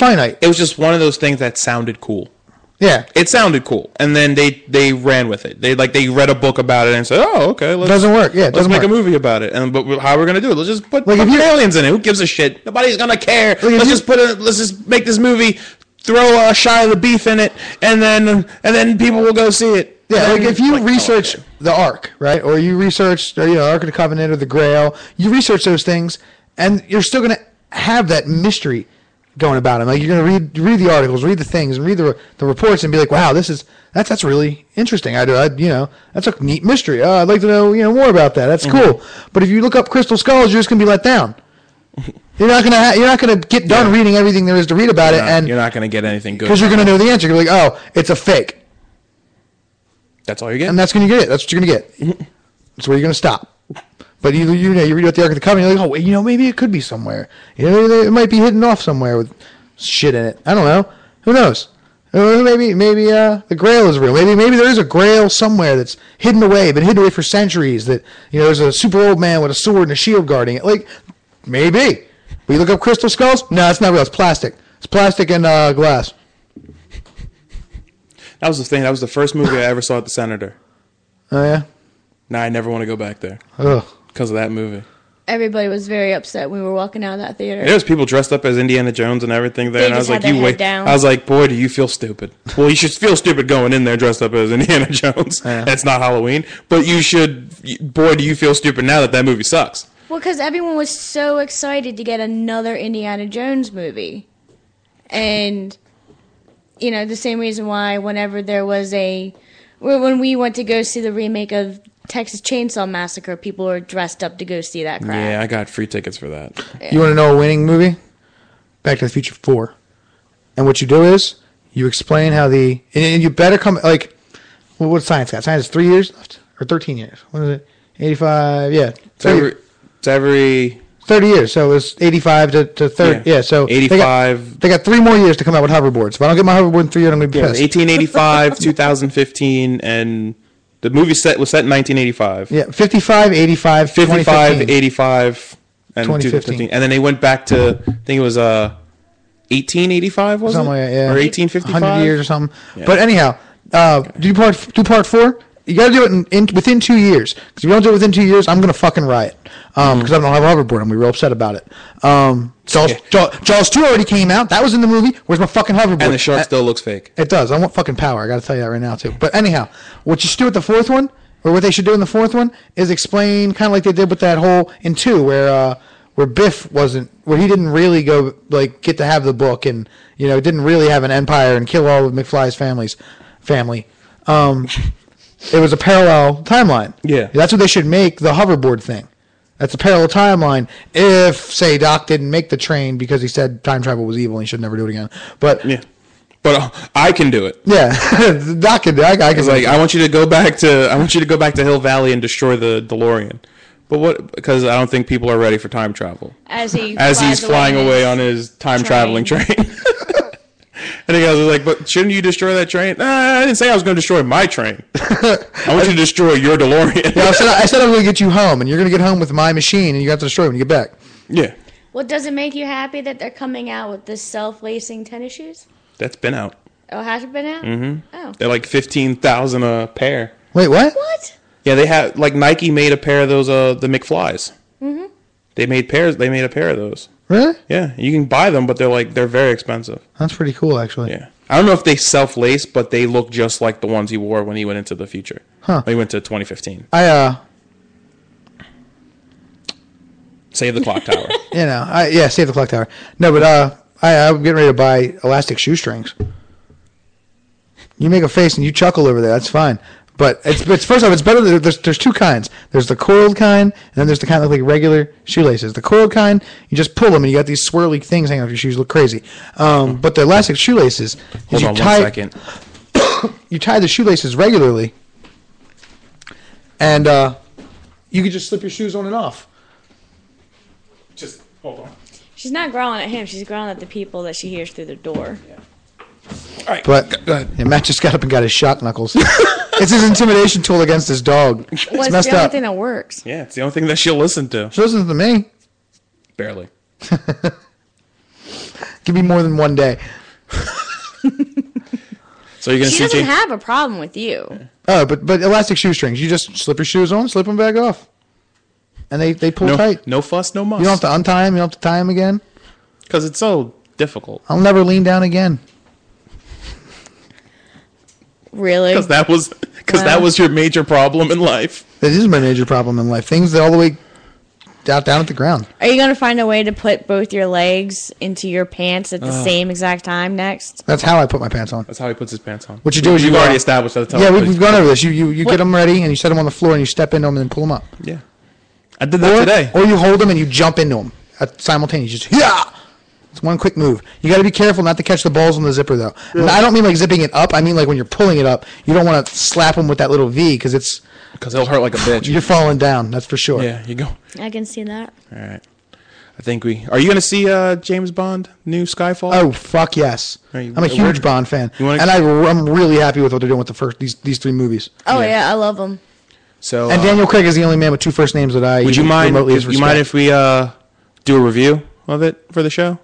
finite. It was just one of those things that sounded cool. Yeah, it sounded cool, and then they ran with it. They read a book about it and said, "Oh, okay, doesn't work." Yeah, let's make a movie about it. And but how are we gonna do it? Let's just put aliens in it. Who gives a shit? Nobody's gonna care. Let's just make this movie. Throw Shia LaBeouf in it, and then people will go see it. Yeah, like if you research the Ark, right, or you research Ark of the Covenant or the Grail, you research those things, and you're still gonna have that mystery going about them. Like you're gonna read the articles, read the things, and read the reports, and be like, wow, that's really interesting. That's a neat mystery. I'd like to know more about that. That's cool. But if you look up crystal skulls, you're just gonna be let down. You're not gonna get done reading everything there is to read about it, and you're not gonna get anything good because you're gonna know the answer. You're like, oh, it's a fake. That's all you get, and that's gonna get it. That's what you're gonna get. That's where you're gonna stop. But you read about the Ark of the Covenant, you're like, oh, wait, maybe it could be somewhere. It might be hidden off somewhere with shit in it. I don't know. Who knows? Maybe the Grail is real. Maybe there is a Grail somewhere that's hidden away, been hidden away for centuries. That there's a super old man with a sword and a shield guarding it. Like maybe. But you look up crystal skulls? No, it's not real. It's plastic. It's plastic and glass. That was the thing. That was the first movie I ever saw at the Senator. Oh yeah. Now I never want to go back there. Ugh. Because of that movie. Everybody was very upset when we were walking out of that theater. There was people dressed up as Indiana Jones and everything there, and I was like, down. I was like, boy, do you feel stupid? Well, you should feel stupid going in there dressed up as Indiana Jones. Yeah. It's not Halloween, but you should. Boy, do you feel stupid now that movie sucks? Well, because everyone was so excited to get another Indiana Jones movie, and the same reason why whenever there was when we went to go see the remake of Texas Chainsaw Massacre, people were dressed up to go see that crap. Yeah, I got free tickets for that. Yeah. You want to know a winning movie? Back to the Future 4. And what you do is, you explain how and you better come, what's science got? Science is 3 years left? Or 13 years? What is it? 85, yeah. It's every 30 years, so it's 85 to 30. Yeah, so 85. They got 3 more years to come out with hoverboards. If I don't get my hoverboard in 3 years, I'm going to be pissed. 1885, 2015, and the movie was set in 1985. Yeah, 55, 85, 55, 85, and 2015. And then they went back to, I think it was 1885, was something it? Like that, yeah. Or 1855? 100 years or something. Yeah. But anyhow, do part 4? You got to do it within 2 years. Because if you don't do it within 2 years, I'm going to fucking riot. Because I don't have a hoverboard. I'm going to be real upset about it. Jaws 2 already came out. That was in the movie. Where's my fucking hoverboard? And the shark still looks fake. It does. I want fucking power. I got to tell you that right now, too. But anyhow, what you should do with the 4th one, or what they should do in the 4th one, is explain kind of like they did with that whole in 2, where Biff wasn't, where he didn't really go, get to have the book and, didn't really have an empire and kill all of McFly's family. It was a parallel timeline. Yeah. That's what they should make the hoverboard thing. That's a parallel timeline if, say, Doc didn't make the train because he said time travel was evil and he should never do it again. But yeah. But I can do it. Yeah. Doc can do it. I can I want you to go back to Hill Valley and destroy the DeLorean. But what? Because I don't think people are ready for time travel. As he's flying away on his time traveling train. And the guys are like, but shouldn't you destroy that train? I didn't say I was going to destroy my train. I want you to destroy your DeLorean. Yeah, I said I was going to get you home, and you're going to get home with my machine, and you have to destroy it when you get back. Yeah. Well, does it make you happy that they're coming out with the self-lacing tennis shoes? That's been out. Oh, has it been out? Mm-hmm. Oh. They're like $15,000 a pair. Wait, what? What? Yeah, they have, Nike made a pair of those, the McFlys. Mm-hmm. They made a pair of those. Really? Yeah, you can buy them, but they're very expensive. That's pretty cool, actually. Yeah, I don't know if they self-lace, but they look just like the ones he wore when he went into the future. Huh? When he went to 2015. Save the clock tower. Save the clock tower. No, but I'm getting ready to buy elastic shoestrings. You make a face and you chuckle over there. That's fine. But it's first off, it's better. There's 2 kinds. There's the coiled kind, and then there's the kind that look like regular shoelaces. The coiled kind, you just pull them, and you got these swirly things hanging off your shoes. Look crazy. But the elastic shoelaces, Hold on 1 second. You tie the shoelaces regularly, and you can just slip your shoes on and off. Just hold on. She's not growling at him. She's growling at the people that she hears through the door. Yeah. All right, but go ahead. Yeah, Matt just got up and got his shock knuckles. It's his intimidation tool against his dog. Well, it's the only thing that works. Yeah, it's the only thing that she'll listen to. She listens to me. Barely. Give me more than one day. So you're gonna She see doesn't James. have a problem with you. Oh, but elastic shoestrings. You just slip your shoes on, slip them back off, and they pull tight. No fuss, no muss. You don't have to untie them. You don't have to tie them again. Because it's so difficult. I'll never lean down again. Really? Because that was your major problem in life. That is my major problem in life. Things that all the way down at the ground. Are you going to find a way to put both your legs into your pants at the same exact time next? That's how I put my pants on. That's how he puts his pants on. What you do is you've you already established that. Yeah, we've gone over this. You get them ready and you set them on the floor and you step into them and then pull them up. Yeah, I did that today. Or you hold them and you jump into them simultaneously. Just yeah. It's one quick move. You got to be careful not to catch the balls on the zipper though. Yeah. And I don't mean like zipping it up. I mean like when you're pulling it up, you don't want to slap them with that little V because it'll hurt like a bitch. You're falling down. That's for sure. Yeah, you go. I can see that. All right. I think are you going to see James Bond, new Skyfall? Oh, fuck yes. I'm a huge Bond fan. And I'm really happy with what they're doing with these three movies. Oh, yeah, I love them. So, and Daniel Craig is the only man with two first names that I would you mind if we do a review of it for the show?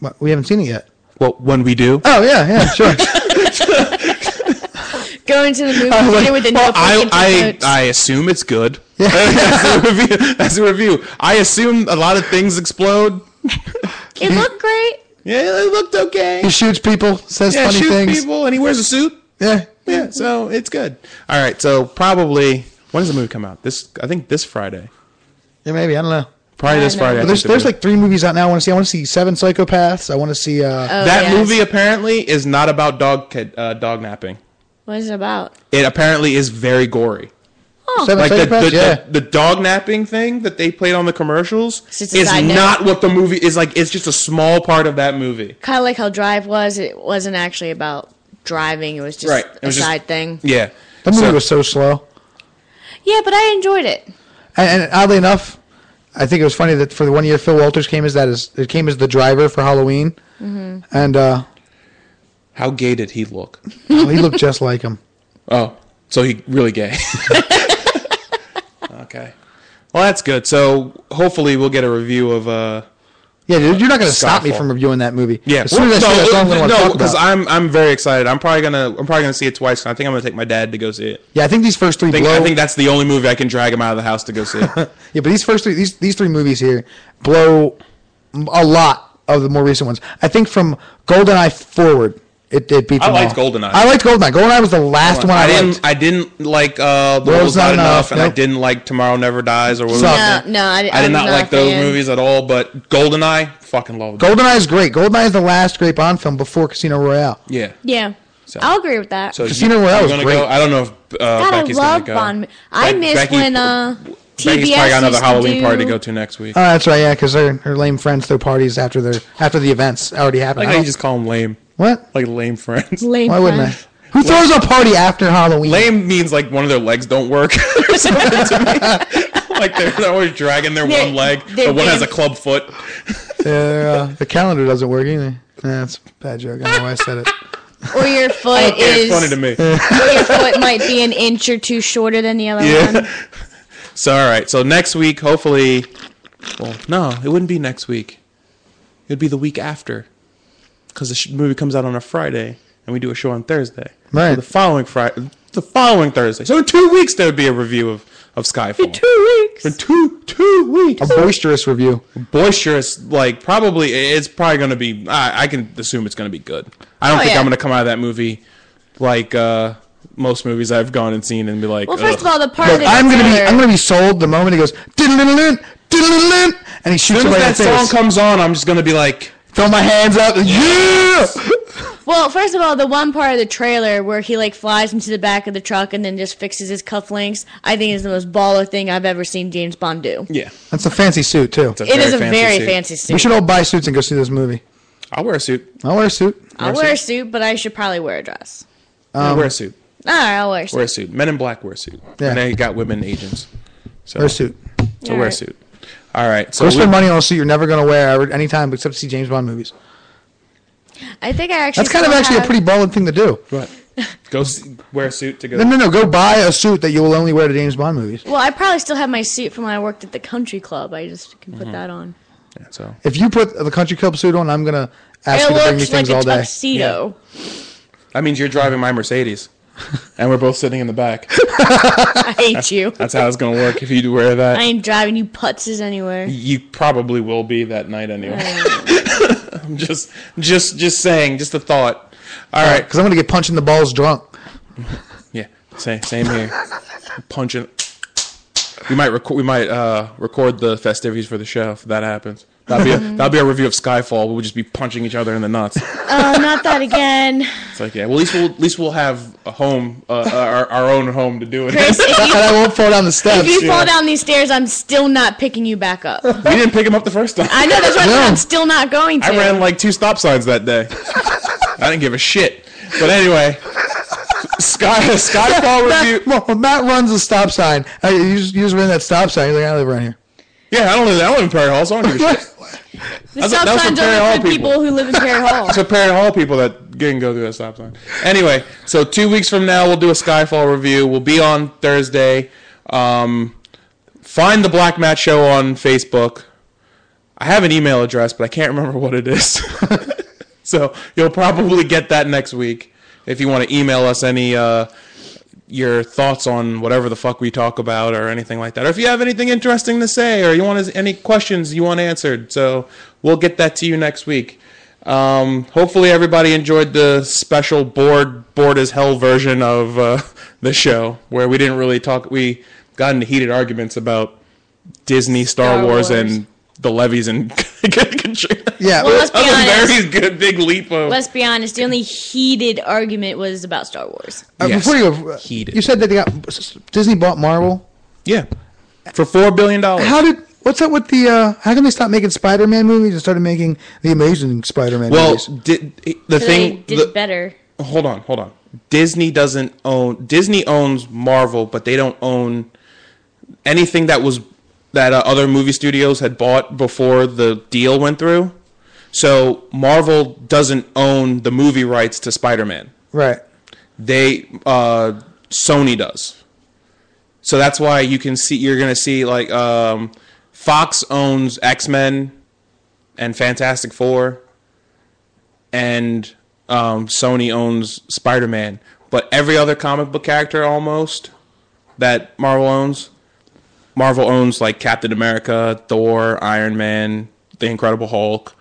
What, we haven't seen it yet. Well, when we do. Oh, yeah, sure. Going to the movie theater with the notebook and notes. I assume it's good. Yeah. That's a review. I assume a lot of things explode. It looked great. Yeah, it looked okay. He shoots people, says funny shoots things. people, and he wears a suit. Yeah, so it's good. All right, so probably, when does the movie come out? I think this Friday. Yeah, maybe, I don't know. Probably this Friday. There's like 3 movies out now. I want to see Seven Psychopaths. I want to see that movie apparently is not about dog napping. What is it about? It apparently is very gory. Oh, Seven Psychopaths, the dog napping thing that they played on the commercials is not what the movie is like. It's just a small part of that movie. Kind of like how Drive was. It wasn't actually about driving. It was just a side thing. Yeah. That movie was so slow. Yeah, but I enjoyed it. And oddly enough, I think it was funny that for the 1 year Phil Walters came as the driver for Halloween. Mm-hmm. And how gay did he look? Oh, he looked just like him. Oh, so he really gay. Okay. Well, that's good. So hopefully we'll get a review of yeah, dude, you're not going to stop me from reviewing that movie. Yeah, as soon as I see that song, I'm going to want to talk because about. I'm very excited. I'm probably gonna see it twice. I think I'm gonna take my dad to go see it. Yeah, I think these first three. I think that's the only movie I can drag him out of the house to go see. Yeah, but these first three, these 3 movies here blow a lot of the more recent ones. I think from GoldenEye forward, it beat them all. I liked GoldenEye. I liked GoldenEye. GoldenEye was the last one I liked. I didn't like The World's Not Enough, and I didn't like Tomorrow Never Dies or whatever. I did not like those movies at all. But GoldenEye, fucking loved it. GoldenEye is great. GoldenEye is the last great Bond film before Casino Royale. Yeah. Yeah. So, I'll agree with that. So Casino Royale was great. I don't know if Becky's going to go. Bond. I miss when Becky's TBS probably got another Halloween party to do... go to next week. Oh, that's right, yeah, because her lame friends throw parties after the events already happened. Like how you just call them lame. What? Like lame friends. Lame Why wouldn't I? friends. Who throws a party after Halloween? Lame means like one of their legs don't work or something to me. Like they're always dragging their one leg, but one has a club foot. The calendar doesn't work either. That's a bad joke. I don't know why I said it. Or your foot It's funny to me. Or your foot might be an inch or two shorter than the other one. So all right. So next week, hopefully. Well, no, it wouldn't be next week. It would be the week after, because the movie comes out on a Friday and we do a show on Thursday. Right. So the following Thursday. So in 2 weeks there would be a review of Skyfall. In 2 weeks. In two weeks. A boisterous review. Boisterous, like probably it's probably going to be. I can assume it's going to be good. I don't think I'm going to come out of that movie like most movies I've gone and seen and be like. Well, first of all, the part Look, of I'm gonna be sold the moment he goes diddle-diddle-doo, diddle-diddle-doo, and he shoots as soon away as that song comes on, I'm just going to be like, throw my hands up, yeah. Well, first of all, the one part of the trailer where he like flies into the back of the truck and then just fixes his cufflinks, I think is the most baller thing I've ever seen James Bond do. Yeah, That's a fancy suit too. It is a very fancy suit. We should all buy suits and go see this movie. I'll wear a suit. I'll wear a suit. I'll wear a suit, but I should probably wear a dress. I'll wear a suit. All right, I'll wear a suit. Wear a suit. Men in Black wear a suit. Yeah. And they got women agents. So Wear a suit. So All wear a right. suit. All right. So Go spend money on a suit you're never gonna wear ever anytime except to see James Bond movies. I think I actually. That's kind of still actually a have- pretty baller thing to do. What? Wear a suit to go. No. Go buy a suit that you will only wear to James Bond movies. Well, I probably still have my suit from when I worked at the country club. I just can put that on. Yeah, so If you put the country club suit on, I'm gonna ask you to bring me things all day. Tuxedo. That means you're driving my Mercedes, and we're both sitting in the back. I hate you. That's how it's gonna work if you do wear that. I ain't driving you putzes anywhere. You probably will be that night anyway. I'm just saying, just a thought. All right, because I'm gonna get punched in the balls drunk. Yeah, same here. Punching. We might record the festivities for the show if that happens. That'll be a review of Skyfall. We'll just be punching each other in the nuts. Not that again. It's like, yeah. Well, at least we'll have a home, our own home to do it. Chris, and I won't fall down the steps. If you fall down these stairs, I'm still not picking you back up. We didn't pick him up the first time. I know, that's right. I'm still not going to. I ran like 2 stop signs that day. I didn't give a shit. But anyway, Skyfall review. Matt runs a stop sign. You just ran that stop sign. You're like, I live around here. Yeah, I don't live in Perry Hall, so I don't give a shit. The stop signs are for people who live in Perry Hall. It's for Perry Hall people that can go through that stop sign. Anyway, so 2 weeks from now, we'll do a Skyfall review. We'll be on Thursday. Find the Black Matt Show on Facebook. I have an email address, but I can't remember what it is. So you'll probably get that next week. If you want to email us any your thoughts on whatever the fuck we talk about or anything like that. Or if you have anything interesting to say or you want any questions you want answered. So we'll get that to you next week. Hopefully everybody enjoyed the special bored as hell version of the show where we didn't really talk. We got into heated arguments about Disney, Star Wars, and the levies and yeah, well, let's be honest. A very good big leap of. Let's be honest. The only heated argument was about Star Wars. Yes, before you go, heated. You said that Disney bought Marvel. Yeah, for $4 billion. What's up with the? How can they stop making Spider-Man movies and started making the Amazing Spider-Man movies? Well, they did better. Hold on. Disney owns Marvel, but they don't own anything that other movie studios had bought before the deal went through. So Marvel doesn't own the movie rights to Spider-Man. Right. Sony does. So that's why you're going to see like Fox owns X-Men and Fantastic Four, and Sony owns Spider-Man. But every other comic book character almost that Marvel owns like Captain America, Thor, Iron Man, the Incredible Hulk.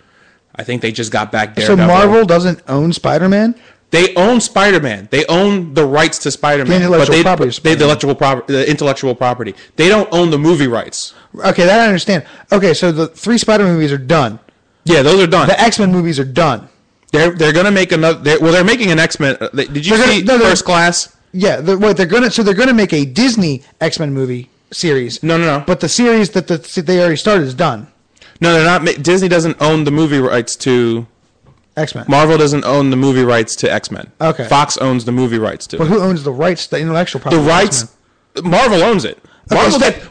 I think they just got back Daredevil. So Marvel doesn't own Spider-Man? They own Spider-Man. They own the rights to Spider-Man. The intellectual property. They don't own the movie rights. Okay, that I understand. Okay, so the 3 Spider-Man movies are done. Yeah, those are done. The X-Men movies are done. They're going to make another. They're making an X-Men. Did you see First Class? Yeah, they're going to make a Disney X-Men movie series. No. But the series that they already started is done. No, they're not. Disney doesn't own the movie rights to X-Men. Marvel doesn't own the movie rights to X-Men. Okay. Fox owns the movie rights to. But who owns the rights, the intellectual property? The rights. X-Men? Marvel owns it.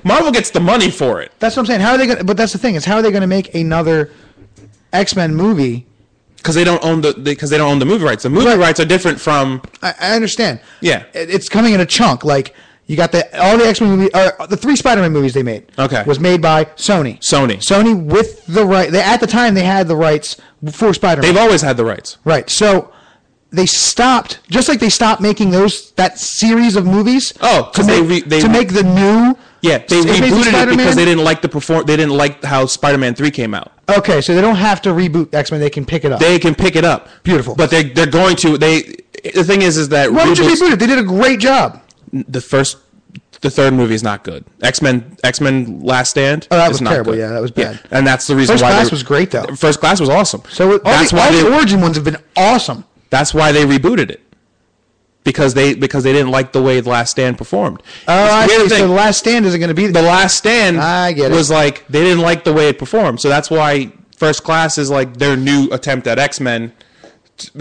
Marvel gets the money for it. That's what I'm saying. How are they going? But that's the thing is, how are they going to make another X-Men movie? Because they don't own the movie rights. The movie rights are different from. I understand. Yeah, it's coming in a chunk. Like you got all the X-Men movies, the 3 Spider-Man movies they made. Okay, was made by Sony. Sony with the right. At the time they had the rights for Spider-Man. They've always had the rights. Right. So they stopped, just like they stopped making that series of movies. Oh, to make the new. Yeah, they rebooted it because they didn't like They didn't like how Spider-Man 3 came out. Okay, so they don't have to reboot X-Men; they can pick it up. They can pick it up. Beautiful. But they're going to. The thing is that why don't you reboot it? They did a great job. The third movie is not good. X-Men Last Stand. Oh, that was terrible. Good. Yeah, that was bad. Yeah. And that's the reason why. First Class was great though. First Class was awesome. So all the origin ones have been awesome. That's why they rebooted it. Because they didn't like the way The Last Stand performed. Oh, I see. So The Last Stand isn't going to be... The Last Stand I get it. Was like, they didn't like the way it performed. So that's why First Class is like their new attempt at X-Men.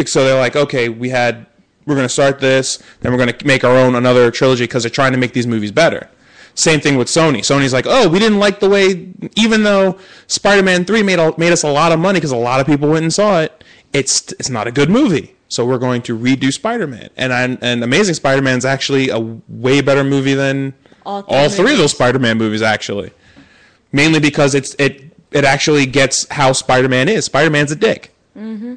So they're like, okay, we're going to start this, then we're going to make another trilogy because they're trying to make these movies better. Same thing with Sony. Sony's like, oh, we didn't like the way... Even though Spider-Man 3 made us a lot of money because a lot of people went and saw it, it's not a good movie. So we're going to redo Spider-Man. And Amazing Spider-Man is actually a way better movie than all three of those Spider-Man movies, actually. Mainly because it actually gets how Spider-Man is. Spider-Man's a dick. Mm-hmm.